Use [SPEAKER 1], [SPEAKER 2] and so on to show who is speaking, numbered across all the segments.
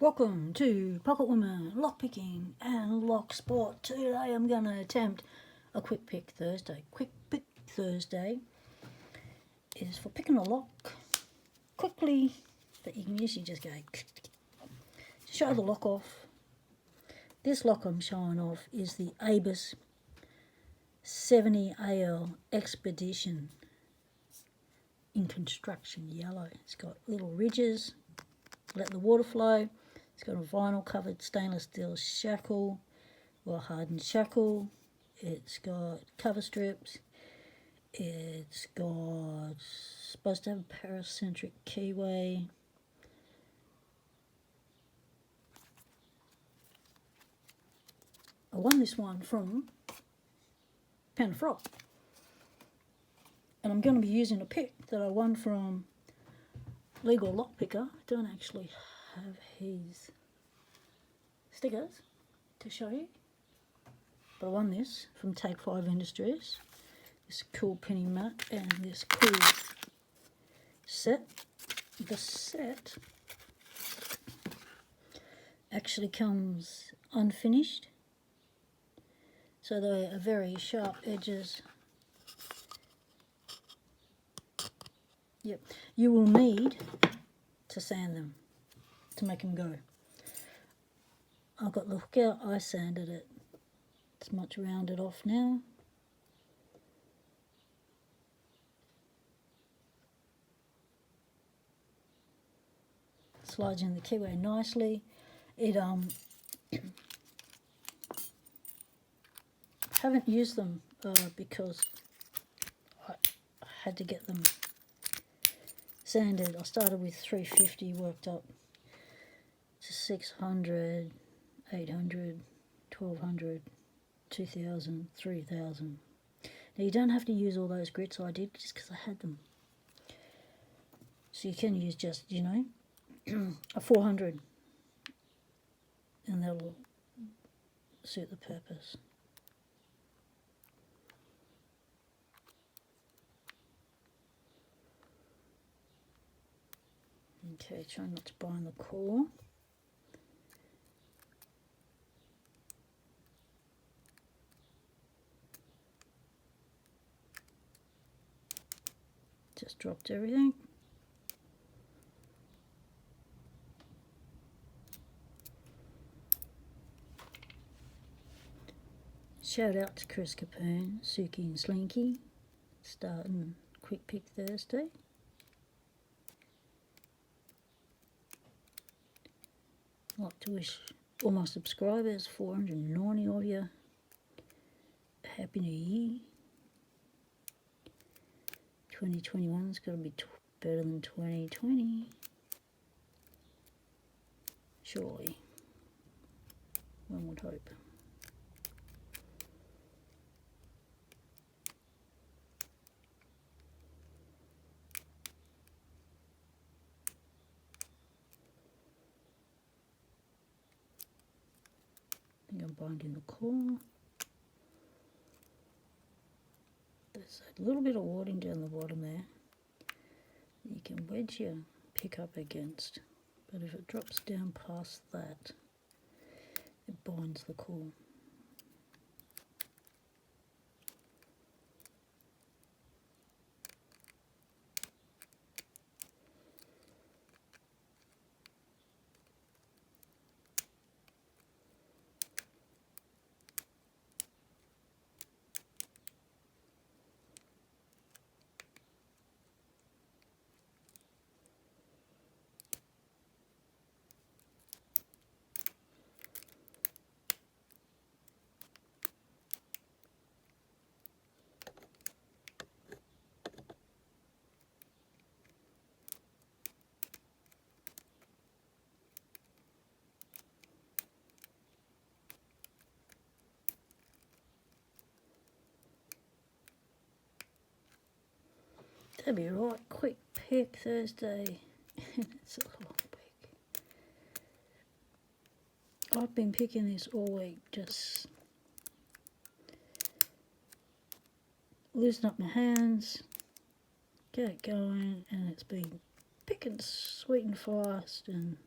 [SPEAKER 1] Welcome to Pocket Woman Lockpicking and Lock Sport. Today I'm going to attempt a Quick Pick Thursday. Quick Pick Thursday is for picking a lock quickly that you can usually just go show the lock off. This lock I'm showing off is the Abus 70AL Expedition in construction yellow. It's got little ridges, let the water flow. It's got a vinyl covered stainless steel shackle, well hardened shackle. It's got cover strips. It's got supposed to have a paracentric keyway. I won this one from Panda-Frog, and I'm going to be using a pick that I won from LegalLockPicker. I don't actually have his stickers to show you, but I won this from Take 5 Industries. This cool penny mat and this cool set. The set actually comes unfinished, so they are very sharp edges. Yep, you will need to sand them to make them go. I've got the hook out, I sanded it. It's much rounded off now. Slides in the keyway nicely. It haven't used them because I had to get them sanded. I started with 350, worked up to 600, 800, 1200, 2000, 3000. Now you don't have to use all those grits I did just because I had them. So you can use just, you know, a 400 and that'll suit the purpose. Okay, try not to bind the core. Just dropped everything. Shout out to Chris Capune, Suki and Slinky, starting Quick Pick Thursday. I'd like to wish all my subscribers, 490 of you, a Happy New Year. 2021's got to be better than 2020. Surely. One would hope. I think I'm binding the core. There's a little bit of wadding down the bottom there. You can wedge your pick up against, but if it drops down past that, it binds the core. That'd be right. Quick Pick Thursday. It's a long pick. I've been picking this all week, just loosen up my hands, get it going, and it's been picking sweet and fast, and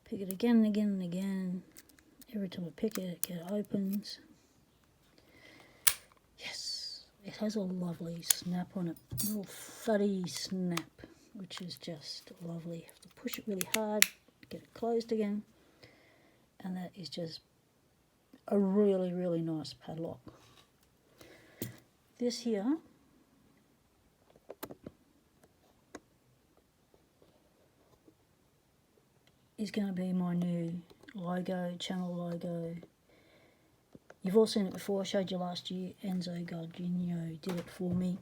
[SPEAKER 1] Pick it again and again and again. Every time I pick it, it opens. Yes, it has a lovely snap on it. A little thuddy snap, which is just lovely. You have to push it really hard, get it closed again. And that is just a really, really nice padlock. This here is going to be my new logo, channel logo. You've all seen it before, I showed you last year. Enzo Gardino did it for me.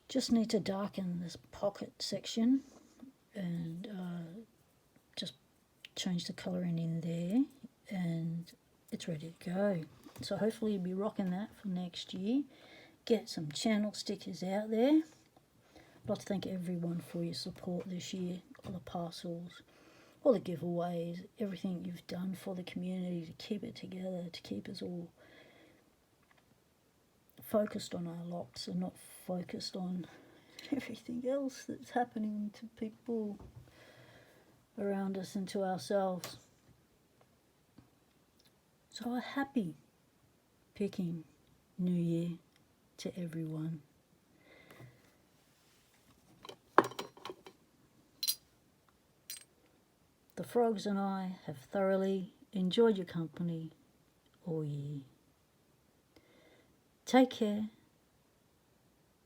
[SPEAKER 1] Just need to darken this pocket section and just change the colouring in there, and it's ready to go. So hopefully you'll be rocking that for next year. Get some channel stickers out there. I'd like to thank everyone for your support this year, all the parcels, all the giveaways, everything you've done for the community to keep it together, to keep us all focused on our locks and not focused on everything else that's happening to people around us and to ourselves. So a happy picking New Year to everyone. The frogs and I have thoroughly enjoyed your company all year. Take care.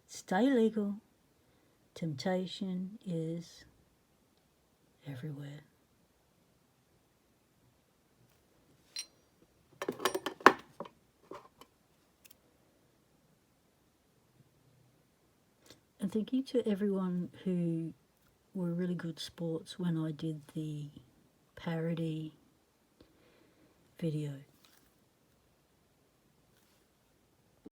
[SPEAKER 1] Stay legal. Temptation is everywhere. And thank you to everyone who were really good sports when I did the parody video.